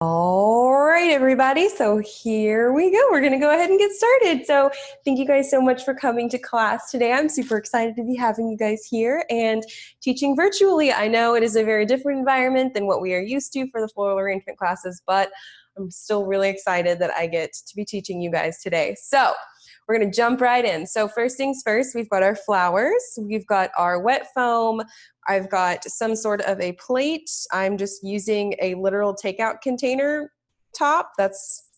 All right, everybody. So here we go. We're going to go ahead and get started. So thank you guys so much for coming to class today. I'm super excited to be having you guys here and teaching virtually. I know it is a very different environment than what we are used to for the floral arrangement classes, but I'm still really excited that I get to be teaching you guys today. So we're going to jump right in. So first things first, we've got our flowers. We've got our wet foam. I've got some sort of a plate. I'm just using a literal takeout container top. That's,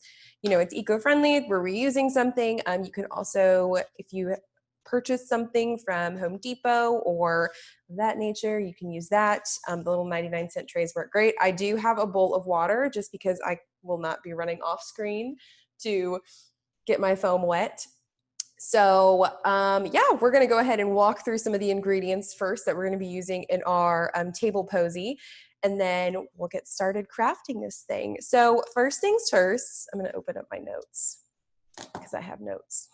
it's eco-friendly. We're reusing something. You can also, if you purchase something from Home Depot or that nature, you can use that. The little 99-cent trays work great. I do have a bowl of water just because I will not be running off screen to get my foam wet. So yeah, we're going to go ahead and walk through some of the ingredients first that we're going to be using in our table posy, and then we'll get started crafting this thing. So first things first, I'm going to open up my notes because I have notes.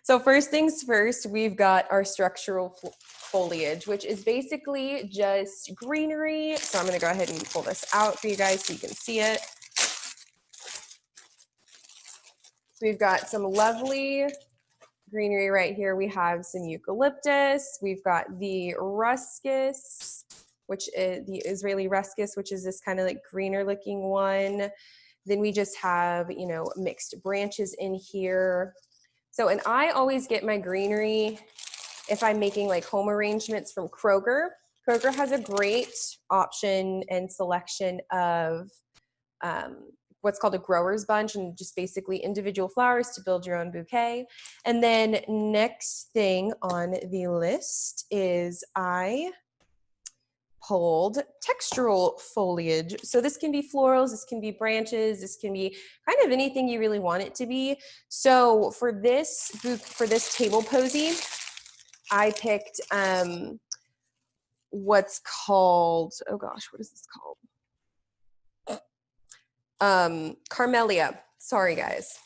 So first things first, we've got our structural foliage, which is basically just greenery. So I'm going to go ahead and pull this out for you guys so you can see it. So we've got some lovely greenery right here. We have some eucalyptus. We've got the Ruscus, which is the Israeli Ruscus, which is this kind of like greener looking one. Then we just have, mixed branches in here. So, and I always get my greenery if I'm making like home arrangements from Kroger. Kroger has a great option and selection of what's called a grower's bunch, and just basically individual flowers to build your own bouquet. And then next thing on the list is I pulled textural foliage. So this can be florals, this can be branches, this can be kind of anything you really want it to be. So for this table posy, I picked what's called, oh gosh, what is this called? Charmelia. Sorry, guys.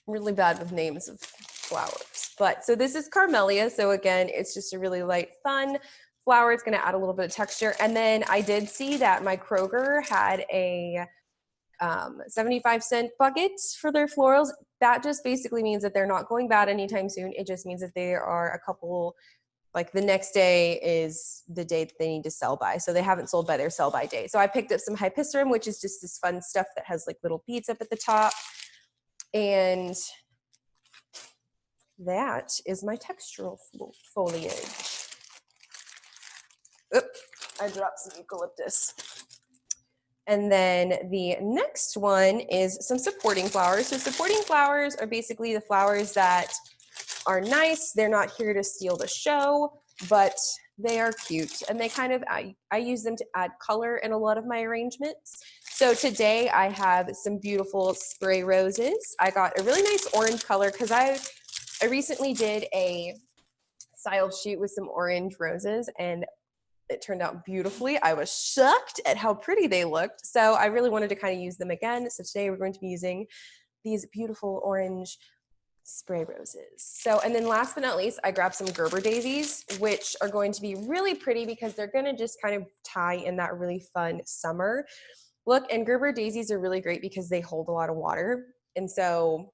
I'm really bad with names of flowers. But so this is Charmelia. So again, it's just a really light, fun flower. It's going to add a little bit of texture. And then I did see that my Kroger had a 75-cent bucket for their florals. That just basically means that they're not going bad anytime soon. It just means that they are a couple, like the next day is the day that they need to sell by. So they haven't sold by their sell by date. So I picked up some Hypicerum, which is just this fun stuff that has like little beads up at the top. And that is my textural foliage. Oop, I dropped some eucalyptus. And then the next one is some supporting flowers. So supporting flowers are basically the flowers that are nice. They're not here to steal the show, but they are cute. And they kind of, I use them to add color in a lot of my arrangements. So today I have some beautiful spray roses. I got a really nice orange color because I recently did a styled shoot with some orange roses and it turned out beautifully. I was shocked at how pretty they looked. So I really wanted to kind of use them again. So today we're going to be using these beautiful orange spray roses. So, and then last but not least, I grabbed some Gerber daisies, which are going to be really pretty because they're going to just kind of tie in that really fun summer look. And Gerber daisies are really great because they hold a lot of water. And so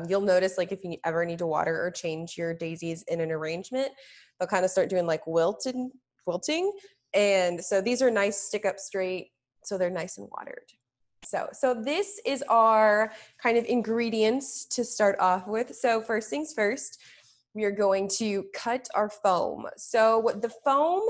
you'll notice, like, if you ever need to water or change your daisies in an arrangement, they'll kind of start doing like wilting. And so these are nice, stick up straight, so they're nice and watered. So this is our kind of ingredients to start off with. So first things first, we are going to cut our foam. So the foam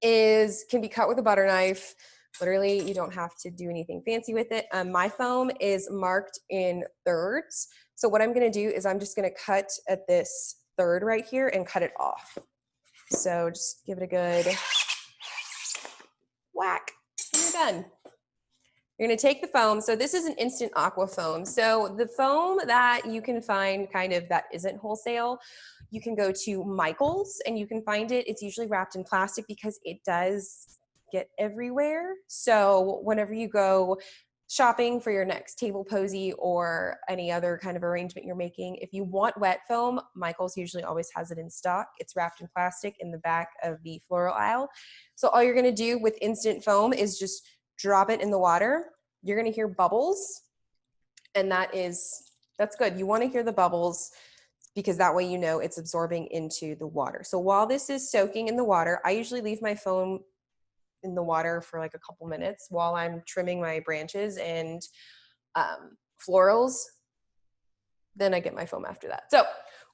can be cut with a butter knife. Literally, you don't have to do anything fancy with it. My foam is marked in thirds. So what I'm gonna do is I'm just gonna cut at this third right here and cut it off. So just give it a good whack and you're done. You're gonna take the foam. So this is an instant aqua foam. So the foam that you can find kind of that isn't wholesale, you can go to Michael's and you can find it. It's usually wrapped in plastic because it does get everywhere. So whenever you go shopping for your next table posy or any other kind of arrangement you're making, if you want wet foam, Michael's usually always has it in stock. It's wrapped in plastic in the back of the floral aisle. So all you're gonna do with instant foam is just drop it in the water, you're gonna hear bubbles, and that's good. You wanna hear the bubbles because that way you know it's absorbing into the water. So while this is soaking in the water, I usually leave my foam in the water for like a couple minutes while I'm trimming my branches and florals. Then I get my foam after that. So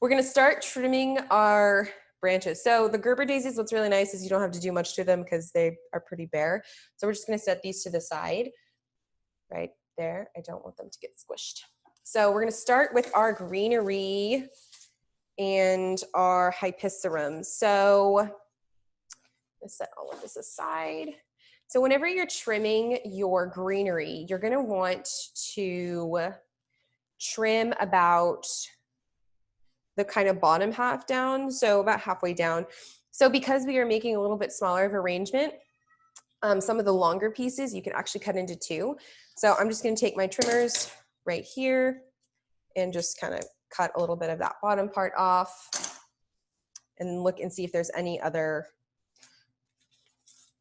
we're gonna start trimming our branches. So the Gerber daisies, what's really nice is you don't have to do much to them because they are pretty bare. So we're just gonna set these to the side right there. I don't want them to get squished. So we're gonna start with our greenery and our Hypicerum. So let's set all of this aside. So whenever you're trimming your greenery, you're gonna want to trim about the kind of bottom half down, so about halfway down. So because we are making a little bit smaller of arrangement, some of the longer pieces you can actually cut into two. So I'm just gonna take my trimmers right here and just kind of cut a little bit of that bottom part off and look and see if there's any other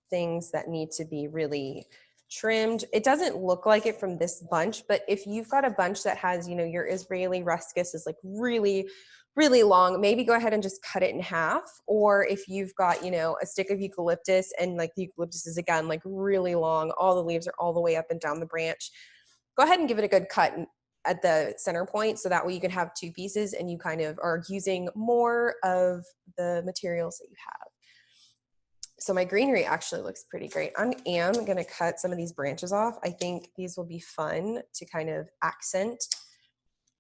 things that need to be really trimmed. It doesn't look like it from this bunch, but if you've got a bunch that has, you know, your Israeli Ruscus is like really, really long, maybe go ahead and just cut it in half. Or if you've got, you know, a stick of eucalyptus and like the eucalyptus is again, like really long, all the leaves are all the way up and down the branch, go ahead and give it a good cut at the center point. So that way you can have two pieces and you kind of are using more of the materials that you have. So my greenery actually looks pretty great. I am gonna cut some of these branches off. I think these will be fun to kind of accent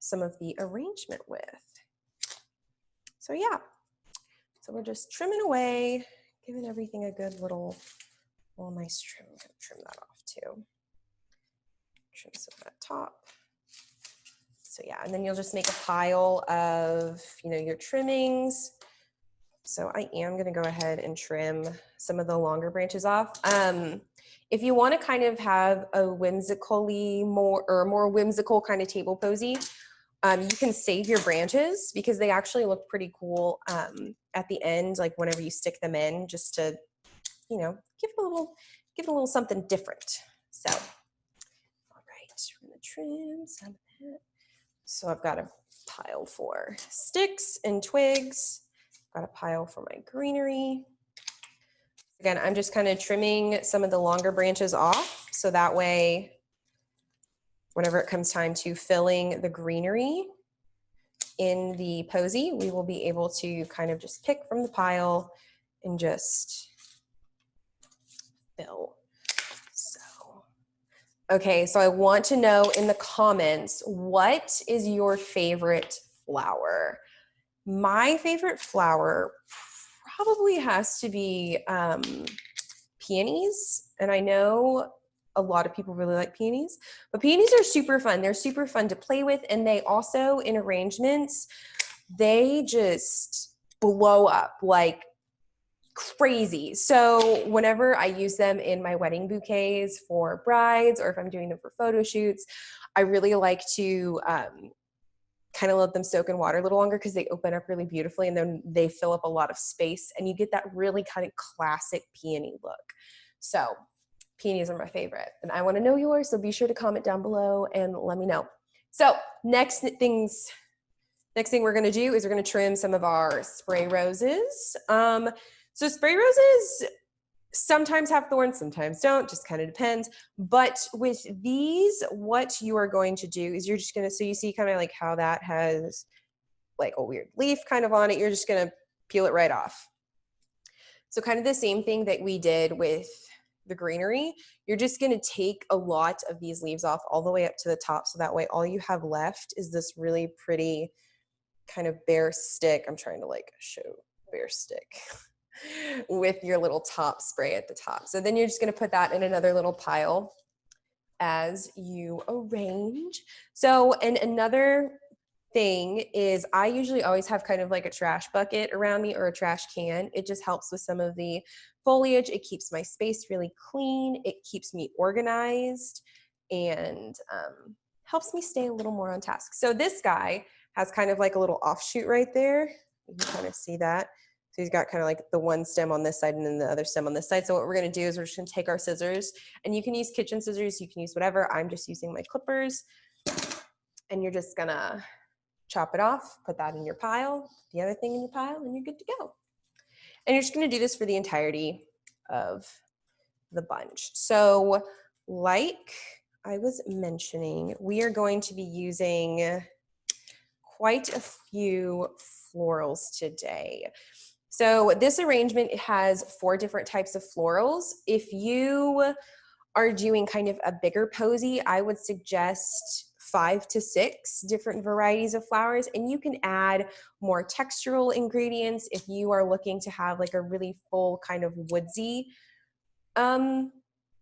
some of the arrangement with. So yeah, so we're just trimming away, giving everything a good little nice trim. I'm gonna trim that off too. Trim some of that top. So yeah, and then you'll just make a pile of, you know, your trimmings. So I am gonna go ahead and trim some of the longer branches off. If you wanna kind of have a more whimsical kind of table posy, you can save your branches because they actually look pretty cool at the end, like whenever you stick them in, just to, you know, give it a little something different. So, all right, we're gonna trim some of that. So I've got a pile for sticks and twigs. Got a pile for my greenery. Again, I'm just kind of trimming some of the longer branches off so that way whenever it comes time to filling the greenery in the posy, we will be able to kind of just pick from the pile and just fill. Okay, so I want to know in the comments, what is your favorite flower? My favorite flower probably has to be peonies. And I know a lot of people really like peonies, but peonies are super fun. They're super fun to play with. And they also, in arrangements, they just blow up like crazy. So whenever I use them in my wedding bouquets for brides, or if I'm doing them for photo shoots, I really like to kind of let them soak in water a little longer because they open up really beautifully and then they fill up a lot of space and you get that really kind of classic peony look. So peonies are my favorite and I want to know yours, so be sure to comment down below and let me know. So next thing we're going to do is we're going to trim some of our spray roses. So spray roses sometimes have thorns, sometimes don't, just kind of depends. But with these, what you are going to do is you're just gonna, so you see kind of like how that has like a weird leaf kind of on it, you're just gonna peel it right off. So kind of the same thing that we did with the greenery, you're just gonna take a lot of these leaves off all the way up to the top, so that way all you have left is this really pretty kind of bare stick. I'm trying to like show bare stick. With your little top spray at the top. So then you're just going to put that in another little pile as you arrange. So, and another thing is I usually always have kind of like a trash bucket around me or a trash can. It just helps with some of the foliage. It keeps my space really clean. It keeps me organized and helps me stay a little more on task. So this guy has kind of like a little offshoot right there. You can kind of see that. So he's got kind of like the one stem on this side and then the other stem on this side. So what we're gonna do is we're just gonna take our scissors, and you can use kitchen scissors, you can use whatever. I'm just using my clippers, and you're just gonna chop it off, put that in your pile, the other thing in your pile, and you're good to go. And you're just gonna do this for the entirety of the bunch. So like I was mentioning, we are going to be using quite a few florals today. So this arrangement has 4 different types of florals. If you are doing kind of a bigger posy, I would suggest 5 to 6 different varieties of flowers, and you can add more textural ingredients if you are looking to have like a really full kind of woodsy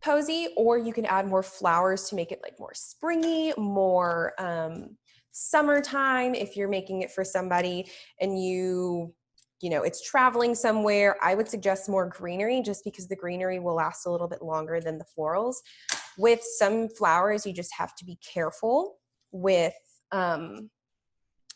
posy, or you can add more flowers to make it like more springy, more summertime if you're making it for somebody and you know, it's traveling somewhere. I would suggest more greenery just because the greenery will last a little bit longer than the florals. With some flowers, you just have to be careful with,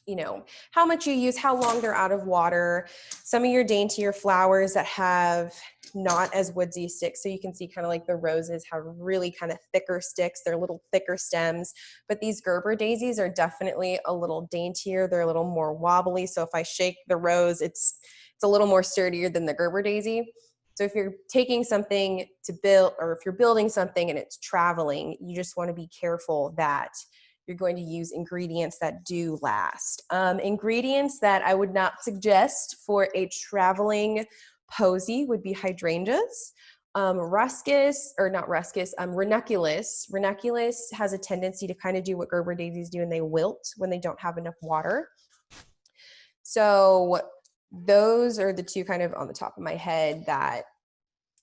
you know, how much you use, how long they're out of water. Some of your daintier flowers that have not as woodsy sticks, so you can see kind of like the roses have really kind of thicker sticks, they're a little thicker stems, but these Gerber daisies are definitely a little daintier, they're a little more wobbly, so if I shake the rose, it's a little more sturdier than the Gerber daisy. So if you're taking something to build, or if you're building something and it's traveling, you just want to be careful that you're going to use ingredients that do last. Ingredients that I would not suggest for a traveling posy would be hydrangeas. Ruscus, or not Ruscus, ranunculus. Ranunculus has a tendency to kind of do what Gerber daisies do, and they wilt when they don't have enough water. So those are the 2 kind of on the top of my head that,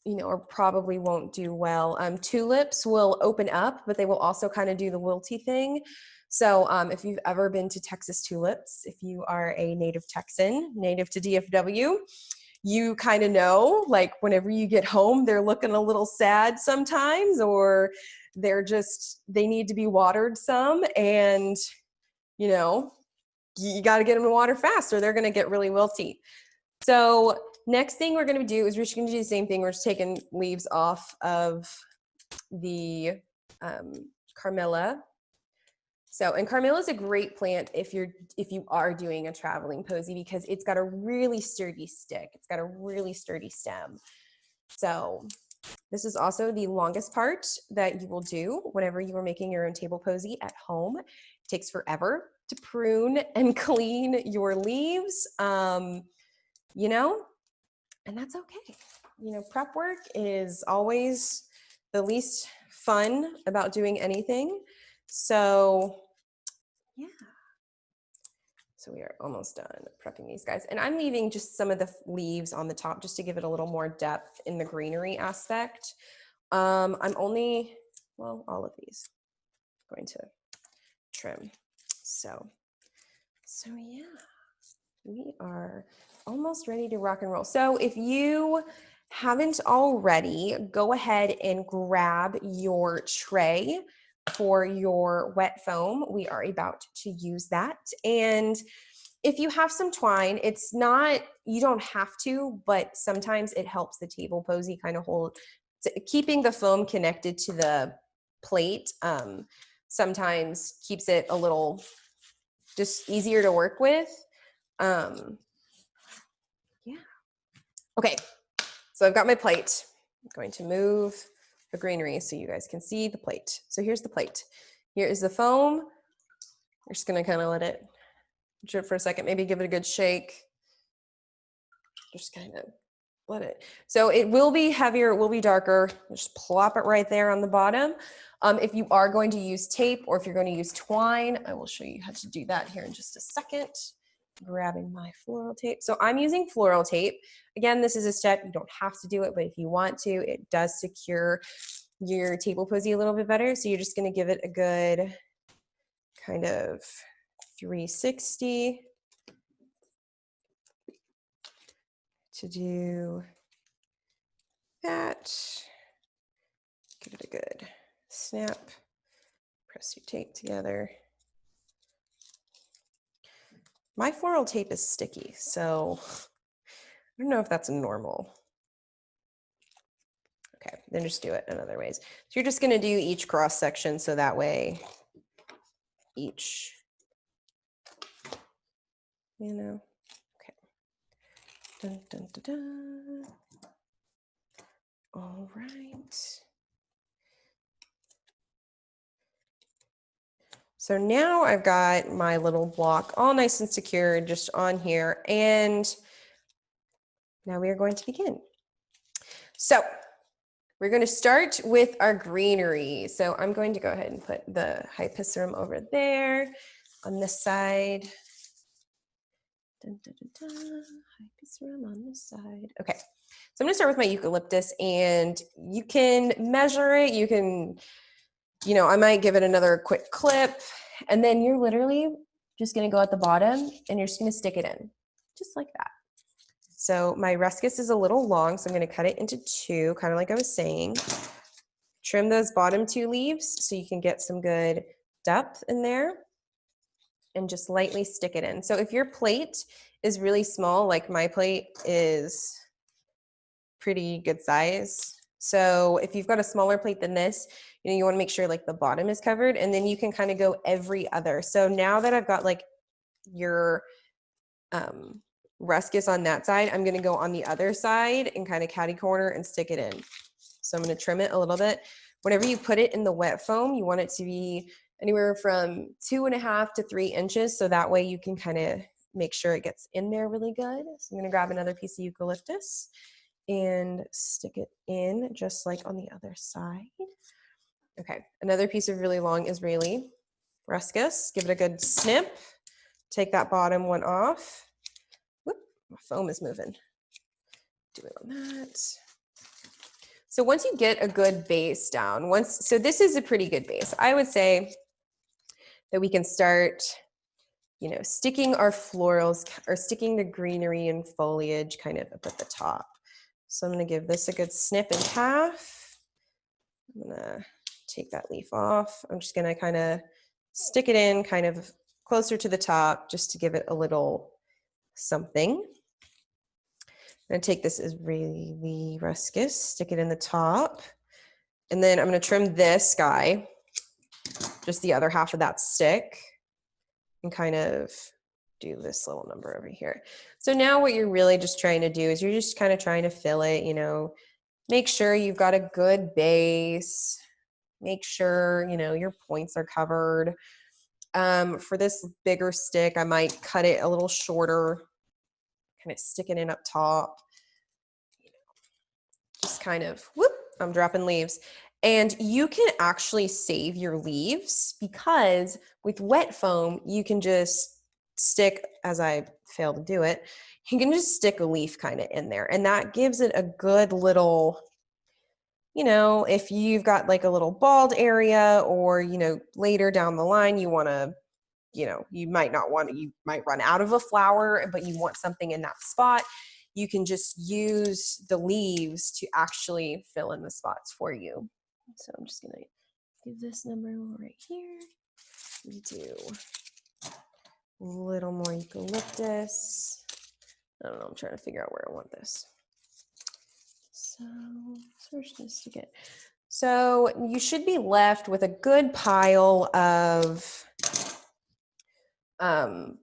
you know, or probably won't do well. Tulips will open up, but they will also kind of do the wilty thing. So if you've ever been to Texas tulips, if you are a native Texan, native to DFW, you kind of know, like whenever you get home, they're looking a little sad sometimes, or they're just, they need to be watered some, and, you know, you got to get them in water fast or they're going to get really wilty. So next thing we're going to do is we're just going to do the same thing. We're just taking leaves off of the carmela. So, and carmela is a great plant if you are doing a traveling posy because it's got a really sturdy stick. It's got a really sturdy stem. So this is also the longest part that you will do whenever you are making your own table posy at home. It takes forever to prune and clean your leaves, you know, and that's okay. You know, prep work is always the least fun about doing anything. So yeah. So we are almost done prepping these guys. And I'm leaving just some of the leaves on the top just to give it a little more depth in the greenery aspect. I'm only, well, all of these going to trim. So yeah, we are almost ready to rock and roll. So if you haven't already, go ahead and grab your tray for your wet foam. We are about to use that. And if you have some twine, it's not, you don't have to, but sometimes it helps the table posy kind of hold, keeping the foam connected to the plate sometimes keeps it a little just easier to work with. Yeah. Okay, so I've got my plate. I'm going to move the greenery so you guys can see the plate. So here's the plate. Here is the foam. We're just gonna kind of let it drip for a second, maybe give it a good shake. Just kind of let it. So it will be heavier, it will be darker. Just plop it right there on the bottom. If you are going to use tape or if you're going to use twine, I will show you how to do that here in just a second. Grabbing my floral tape. So I'm using floral tape. Again, this is a step, you don't have to do it, but if you want to, it does secure your table posy a little bit better. So you're just going to give it a good kind of 360 to do that. Give it a good snap. Press your tape together. My floral tape is sticky, so don't know if that's normal. Okay, then just do it in other ways. So you're just gonna do each cross section so that way each, you know, okay. Dun, dun, dun, dun. All right. So now I've got my little block all nice and secure just on here. And now we are going to begin. So we're going to start with our greenery. So I'm going to go ahead and put the Hypicerum over there on this side. Dun, dun, dun, dun. Hypicerum on this side. Okay. So I'm going to start with my eucalyptus, and you can measure it. You can, you know, I might give it another quick clip, and then you're literally just going to go at the bottom and you're just going to stick it in just like that. So my Ruscus is a little long, so I'm going to cut it into two, kind of like I was saying. Trim those bottom two leaves so you can get some good depth in there, and just lightly stick it in. So if your plate is really small, like my plate is pretty good size. So if you've got a smaller plate than this, you know, you want to make sure like the bottom is covered, and then you can kind of go every other. So now that I've got like your Ruscus on that side, I'm going to go on the other side and kind of catty corner and stick it in. So I'm going to trim it a little bit. Whenever you put it in the wet foam, you want it to be anywhere from 2.5 to 3 inches. So that way you can kind of make sure it gets in there really good. So I'm going to grab another piece of eucalyptus and stick it in just like on the other side. Okay, another piece of really long Israeli Ruscus. Give it a good snip. Take that bottom one off. Whoop, my foam is moving. Do it on that. So once you get a good base down, so this is a pretty good base. I would say that we can start, you know, sticking our florals or sticking the greenery and foliage kind of up at the top. So I'm going to give this a good snip in half. I'm going to take that leaf off. I'm just going to kind of stick it in kind of closer to the top just to give it a little something. I'm going to take this Israeli Ruscus, stick it in the top, and then I'm going to trim this guy, just the other half of that stick, and kind of do this little number over here. So now what you're really just trying to do is you're just kind of trying to fill it, you know, make sure you've got a good base, make sure, you know, your points are covered. For this bigger stick, I might cut it a little shorter, kind of stick it in up top. Just kind of, whoop, I'm dropping leaves. And you can actually save your leaves because with wet foam, you can just stick, as I failed to do it, you can just stick a leaf kind of in there. And that gives it a good little, you know, if you've got like a little bald area or, you know, later down the line, you want to, you know, you might run out of a flower, but you want something in that spot. You can just use the leaves to actually fill in the spots for you. So I'm just going to give this number right here. We do a little more eucalyptus. I don't know, I'm trying to figure out where I want this. So we're just going to stick it. So you should be left with a good pile of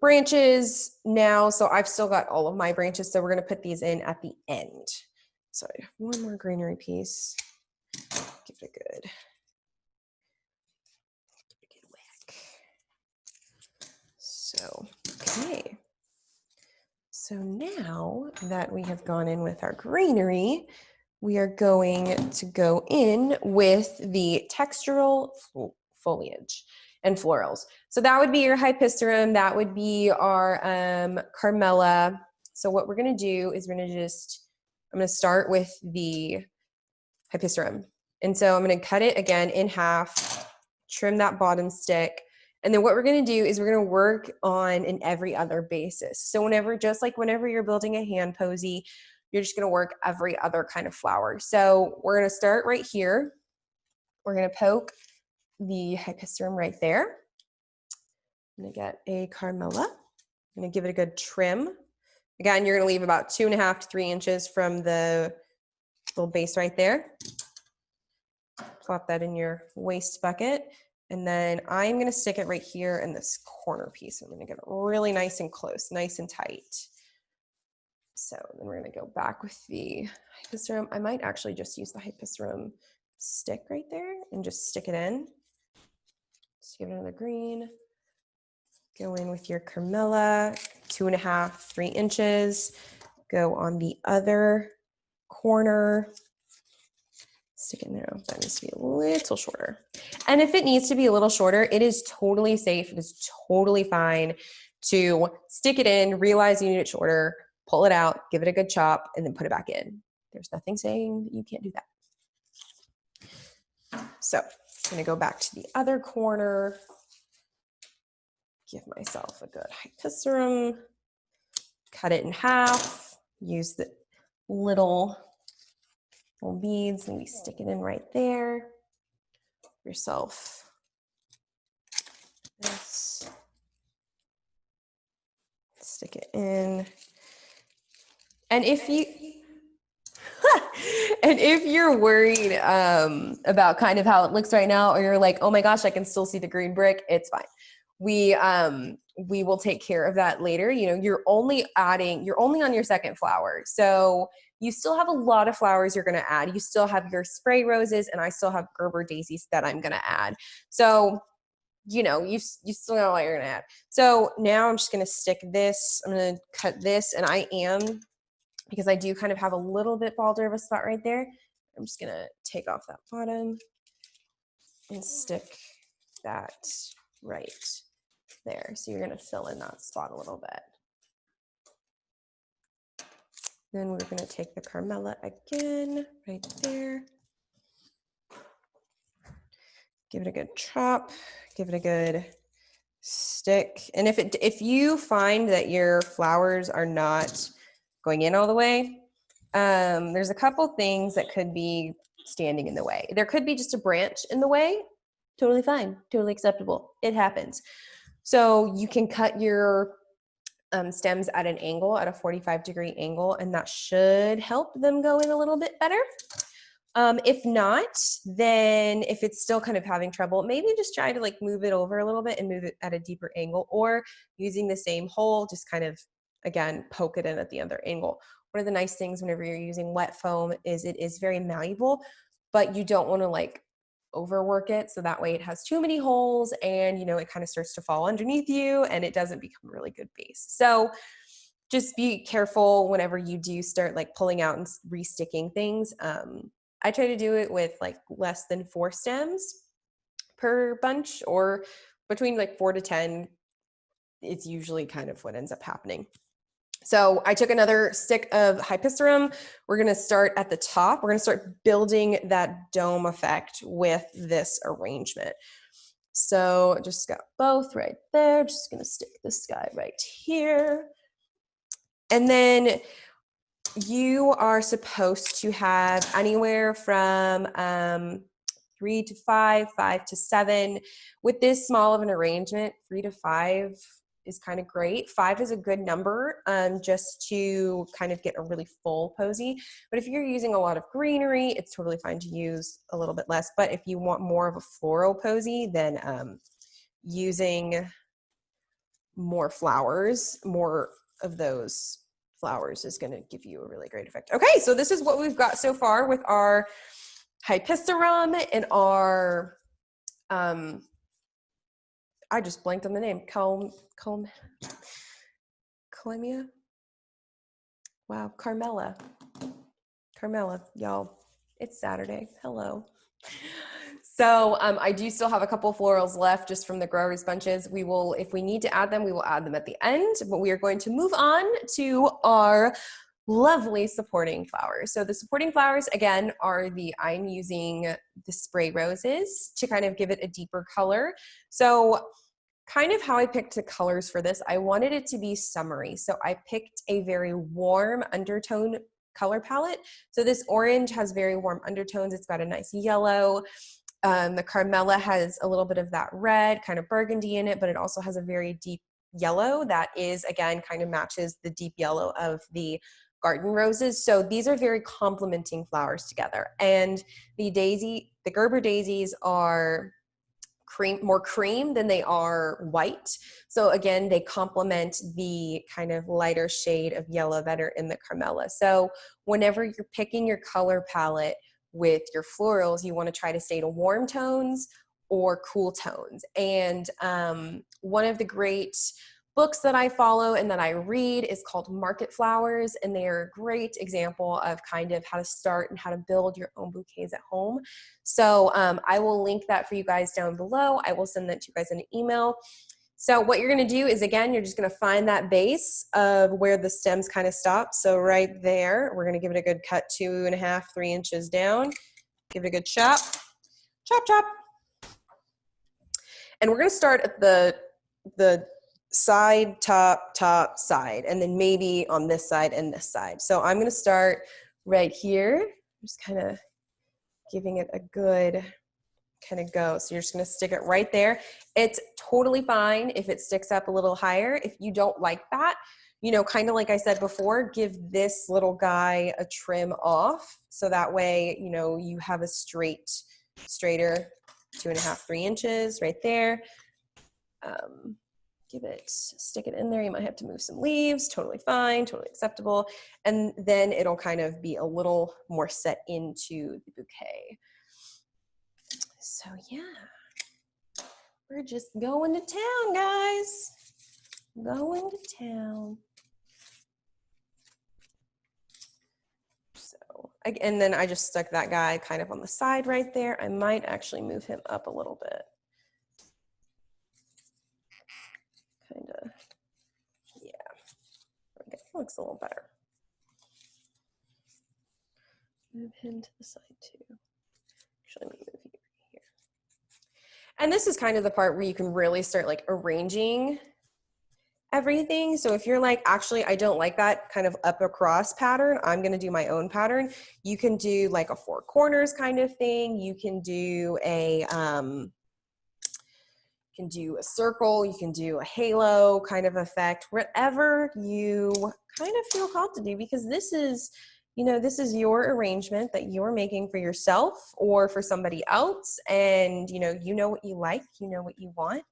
branches now. So I've still got all of my branches. So we're going to put these in at the end. So I have one more greenery piece. Give it a good whack. So, okay. So now that we have gone in with our greenery, we are going to go in with the textural foliage and florals. So that would be your Hypicerum, that would be our carmelia. So what we're gonna do is I'm gonna start with the Hypicerum. And so I'm gonna cut it again in half, trim that bottom stick, and then what we're gonna do is we're gonna work on an every other basis. So just like whenever you're building a hand posy, you're just gonna work every other kind of flower. So we're gonna start right here. We're gonna poke the Hypicerum right there. I'm gonna get a carmelia. I'm gonna give it a good trim Again, you're gonna leave about 2.5 to 3 inches from the little base right there. Plop that in your waste bucket. And then I'm gonna stick it right here in this corner piece. I'm gonna get it really nice and close, nice and tight. So then we're gonna go back with the Hypicerum. I might actually just use the Hypicerum stick right there and just stick it in. Just give it another green. Go in with your carmela, 2.5, 3 inches. Go on the other corner. Stick it in there. That needs to be a little shorter. And if it needs to be a little shorter, it is totally safe. It is totally fine to stick it in, realize you need it shorter, pull it out, give it a good chop, and then put it back in. There's nothing saying that you can't do that. So I'm gonna go back to the other corner. Give myself a good Hypicerum, cut it in half, use the little beads, maybe stick it in right there. Yourself this, stick it in. And if you, and if you're worried about kind of how it looks right now, or you're like, oh my gosh, I can still see the green brick, it's fine. We will take care of that later. You know, you're only on your second flower. So you still have a lot of flowers you're gonna add. You still have your spray roses, and I still have Gerber daisies that I'm gonna add. So, you know, you still know what you're gonna add. So now I'm just gonna stick this, I'm gonna cut this, and because I do kind of have a little bit balder of a spot right there, I'm just gonna take off that bottom and stick that right there. So you're gonna fill in that spot a little bit. Then we're gonna take the carmela again, right there. Give it a good chop, give it a good stick. And if you find that your flowers are not going in all the way, there's a couple things that could be standing in the way. There could be just a branch in the way. Totally fine, totally acceptable. It happens. So you can cut your stems at an angle, at a 45-degree angle, and that should help them go in a little bit better. If not, then if it's still kind of having trouble, maybe just try to like move it over a little bit and move it at a deeper angle, or using the same hole, just kind of, again, poke it in at the other angle. One of the nice things whenever you're using wet foam is it is very malleable, but you don't want to like overwork it, so that way it has too many holes and, you know, it kind of starts to fall underneath you and it doesn't become a really good base. So just be careful whenever you do start like pulling out and resticking things. I try to do it with like less than 4 stems per bunch, or between like 4 to 10. It's usually kind of what ends up happening. So I took another stick of Hypicerum. We're gonna start at the top. We're gonna start building that dome effect with this arrangement. So just got both right there. Just gonna stick this guy right here. And then you are supposed to have anywhere from 3 to 5, 5 to 7. With this small of an arrangement, 3 to 5 is kind of great. 5 is a good number just to kind of get a really full posy. But if you're using a lot of greenery, it's totally fine to use a little bit less. But if you want more of a floral posy, then using more flowers, more of those flowers is going to give you a really great effect. Okay, so this is what we've got so far with our Hypicerum and our I just blanked on the name. Calamia? Wow, Carmela. Carmela, y'all. It's Saturday. Hello. So I do still have a couple florals left just from the growers bunches. We will, if we need to add them, we will add them at the end, but we are going to move on to our lovely supporting flowers. So the supporting flowers, again, are I'm using the spray roses to kind of give it a deeper color. So kind of how I picked the colors for this, I wanted it to be summery. So I picked a very warm undertone color palette. So this orange has very warm undertones. It's got a nice yellow. The Carmela has a little bit of that red, kind of burgundy in it, but it also has a very deep yellow that is, again, kind of matches the deep yellow of the garden roses. So these are very complementing flowers together. And the Gerber daisies are more cream than they are white. So again, they complement the kind of lighter shade of yellow that are in the carmela. So whenever you're picking your color palette with your florals, you want to try to stay to warm tones or cool tones. And one of the great books that I follow and that I read is called Market Flowers, and they are a great example of kind of how to start and how to build your own bouquets at home. So I will link that for you guys down below. I will send that to you guys in an email. So what you're going to do is, again, you're just going to find that base of where the stems kind of stop. So right there, we're going to give it a good cut, 2.5, 3 inches down. Give it a good chop, chop, chop. And we're going to start at the side, top, side, and then maybe on this side and this side. So I'm going to start right here, just kind of giving it a good kind of go. So you're just going to stick it right there. It's totally fine if it sticks up a little higher. If you don't like that, you know, kind of like I said before, give this little guy a trim off. So that way, you know, you have a straighter 2.5, 3 inches right there. Stick it in there. You might have to move some leaves, totally fine, totally acceptable. And then it'll kind of be a little more set into the bouquet. So yeah, we're just going to town, guys. Going to town. So, and then I just stuck that guy kind of on the side right there. I might actually move him up a little bit. Kind of, yeah, okay, looks a little better. Move him to the side too. Actually, let me move you here. And this is kind of the part where you can really start like arranging everything. So if you're like, actually, I don't like that kind of up across pattern, I'm going to do my own pattern. You can do like a 4 corners kind of thing. You can do a, circle, you can do a halo kind of effect, whatever you kind of feel called to do, because this is, you know, this is your arrangement that you're making for yourself or for somebody else. And, you know what you like, you know what you want.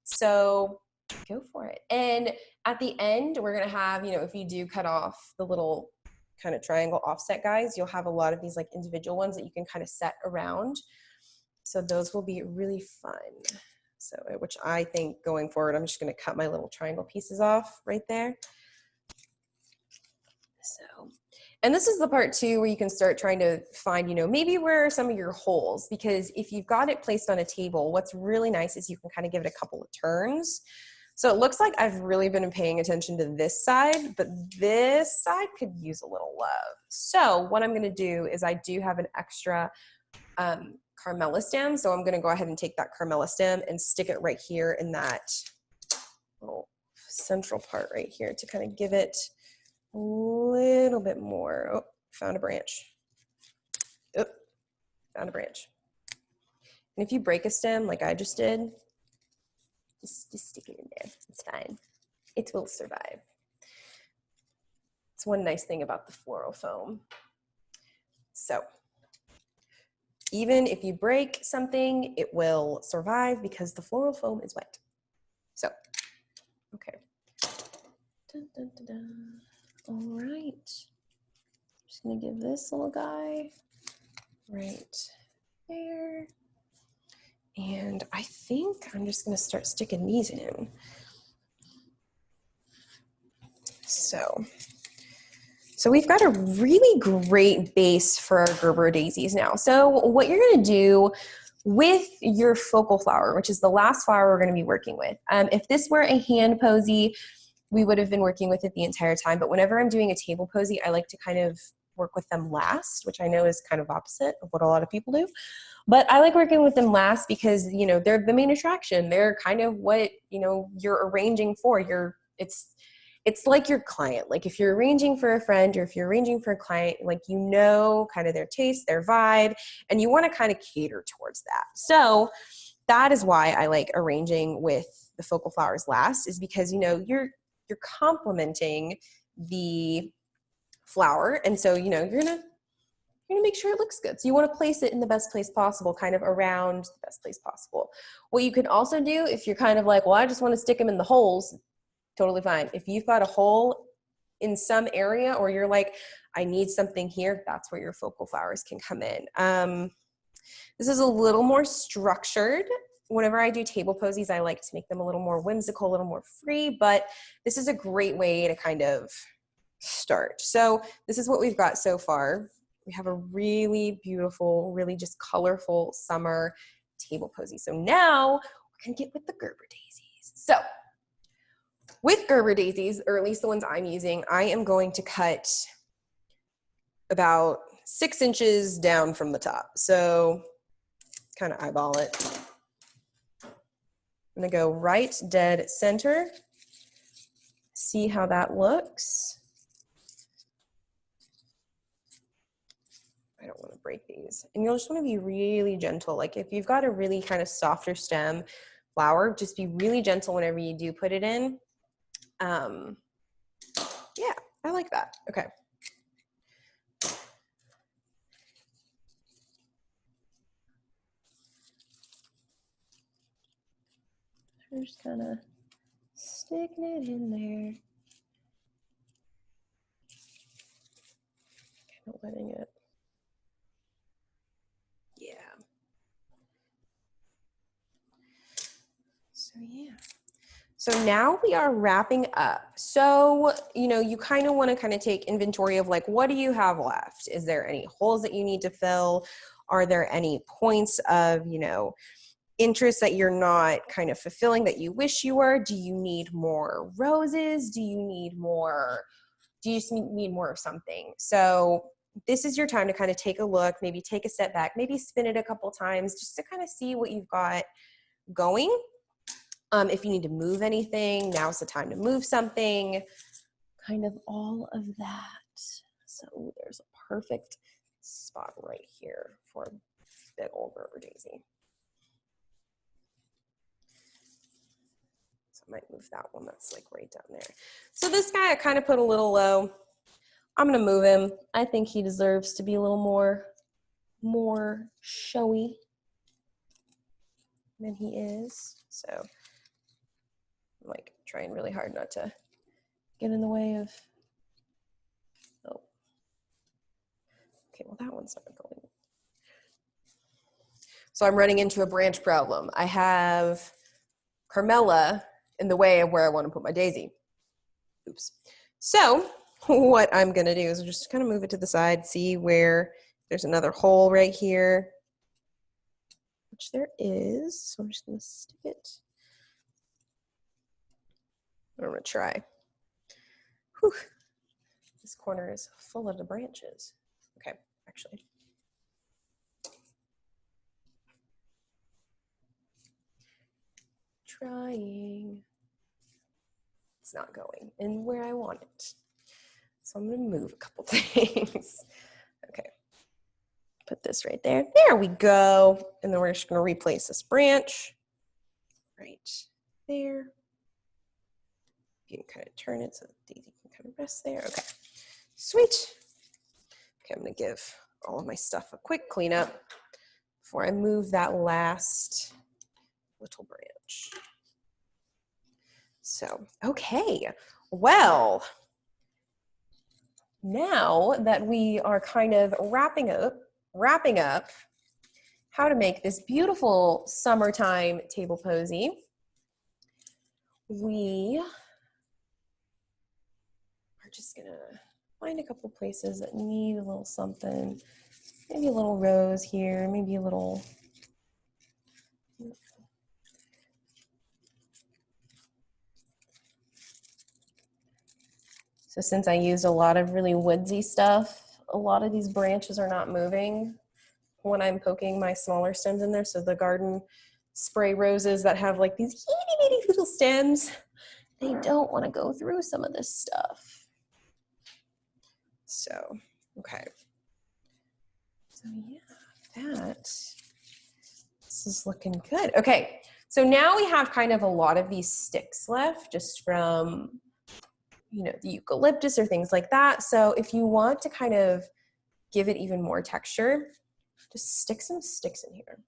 So go for it. And at the end, we're going to have, you know, if you do cut off the little kind of triangle offset guys, you'll have a lot of these like individual ones that you can kind of set around. So those will be really fun. So, which I think going forward, I'm just going to cut my little triangle pieces off right there. So, and this is the part too, where you can start trying to find, you know, maybe where are some of your holes, because if you've got it placed on a table, what's really nice is you can kind of give it a couple of turns. So it looks like I've really been paying attention to this side, but this side could use a little love. So what I'm going to do is I do have an extra, carmela stem. So I'm going to go ahead and take that carmela stem and stick it right here in that little central part right here to kind of give it a little bit more. Oh, found a branch. Oh, found a branch. And if you break a stem like I just did, just stick it in there. It's fine. It will survive. It's one nice thing about the floral foam. So even if you break something, it will survive because the floral foam is wet. So, okay. Dun, dun, dun, dun. All right. Just gonna give this little guy right there. And I think I'm just gonna start sticking these in. So we've got a really great base for our Gerber daisies now. So what you're gonna do with your focal flower, which is the last flower we're gonna be working with. If this were a hand posy, we would have been working with it the entire time, but whenever I'm doing a table posy, I like to kind of work with them last, which I know is kind of opposite of what a lot of people do. But I like working with them last because, you know, they're the main attraction. They're kind of what, you know, you're arranging for. It's like your client. Like if you're arranging for a friend or if you're arranging for a client, like, you know, kind of their taste, their vibe, and you want to kind of cater towards that. So that is why I like arranging with the focal flowers last is because, you know, you're complementing the flower. And so, you know, you're gonna make sure it looks good. So you want to place it in the best place possible, kind of around the best place possible. What you can also do, if you're kind of like, well, I just want to stick them in the holes, totally fine. If you've got a hole in some area, or you're like, I need something here, that's where your focal flowers can come in. This is a little more structured. Whenever I do table posies, I like to make them a little more whimsical, a little more free, but this is a great way to kind of start. So this is what we've got so far. We have a really beautiful, really just colorful summer table posy. So now we're gonna get with the Gerber daisies. So with Gerber daisies, or at least the ones I'm using, I am going to cut about 6 inches down from the top. So kind of eyeball it. I'm gonna go right dead center. See how that looks. I don't want to break these. And you'll just want to be really gentle. Like if you've got a really kind of softer stem flower, just be really gentle whenever you do put it in. Yeah, I like that. Okay. Just kind of sticking it in there. Kind of letting it. Yeah. So yeah. So now we are wrapping up. So, you know, you kind of want to take inventory of like, what do you have left? Is there any holes that you need to fill? Are there any points of, you know, interest that you're not kind of fulfilling that you wish you were? Do you need more roses? Do you need more? Do you just need more of something? So this is your time to kind of take a look, maybe take a step back, maybe spin it a couple times just to kind of see what you've got going. If you need to move anything, now's the time to move something, kind of all of that. So there's a perfect spot right here for a big old Gerber daisy. So I might move that one that's like right down there. So this guy I kind of put a little low. I'm gonna move him. I think he deserves to be a little more showy than he is. So I'm like trying really hard not to get in the way of, oh. Okay, well that one's not going. So I'm running into a branch problem. I have carmelia in the way of where I want to put my daisy. Oops. So what I'm gonna do is just kind of move it to the side, see where there's another hole right here, which there is. So I'm just gonna stick it. I'm gonna try. Whew. This corner is full of the branches. Okay, actually. Trying. It's not going in where I want it. So I'm gonna move a couple things. Okay, put this right there. There we go. And then we're just gonna replace this branch right there. You can kind of turn it so the daisy can kind of rest there. Okay, sweet. Okay, I'm gonna give all of my stuff a quick cleanup before I move that last little branch. So, okay, well, now that we are kind of wrapping up how to make this beautiful summertime table posy, we are just gonna find a couple places that need a little something, maybe a little rose here, maybe a little, so since I used a lot of really woodsy stuff, a lot of these branches are not moving when I'm poking my smaller stems in there. So the garden spray roses that have like these itty bitty little stems, they don't want to go through some of this stuff. So, okay. So yeah, this is looking good. Okay, So now we have kind of a lot of these sticks left just from, you know, the eucalyptus or things like that. So if you want to kind of give it even more texture, just stick some sticks in here.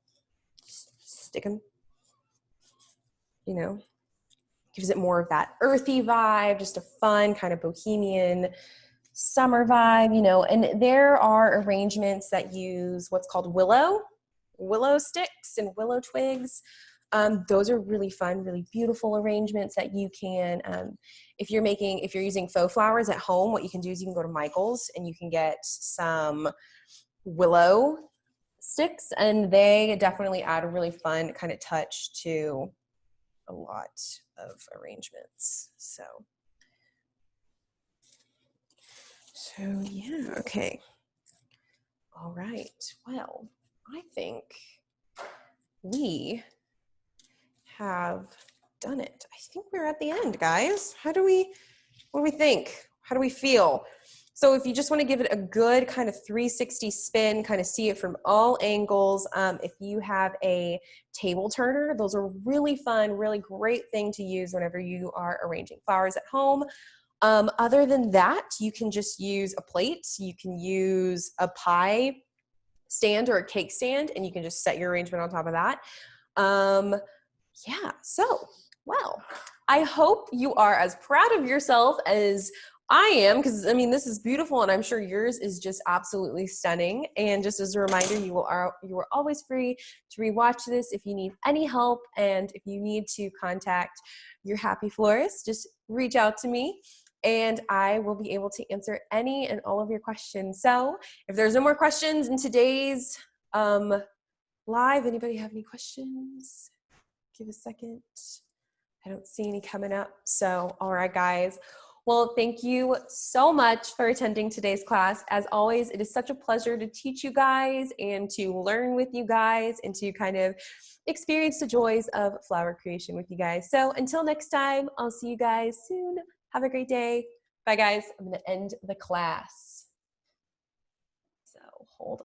Just stick them, you know, gives it more of that earthy vibe, just a fun kind of bohemian summer vibe, you know. And there are arrangements that use what's called willow sticks and willow twigs. Those are really fun, really beautiful arrangements that you can, if you're using faux flowers at home, what you can do is you can go to Michael's and you can get some willow sticks, and they definitely add a really fun kind of touch to a lot of arrangements. So yeah, okay. All right, well, I think we have done it. I think we're at the end, guys. What do we think? How do we feel? So if you just want to give it a good kind of 360 spin, kind of see it from all angles, if you have a table turner, those are really fun, really great thing to use whenever you are arranging flowers at home. Other than that, you can just use a plate. You can use a pie stand or a cake stand, and you can just set your arrangement on top of that. Yeah, so, well, I hope you are as proud of yourself as I am, because I mean, this is beautiful, and I'm sure yours is just absolutely stunning. And just as a reminder, you are always free to rewatch this if you need any help, and if you need to contact your happy florist, just reach out to me, and I will be able to answer any and all of your questions. So if there's no more questions in today's live, anybody have any questions? Give a second. I don't see any coming up. So, all right, guys. Well, thank you so much for attending today's class. As always, it is such a pleasure to teach you guys and to learn with you guys and to kind of experience the joys of flower creation with you guys. So until next time, I'll see you guys soon. Have a great day. Bye, guys. I'm going to end the class. So hold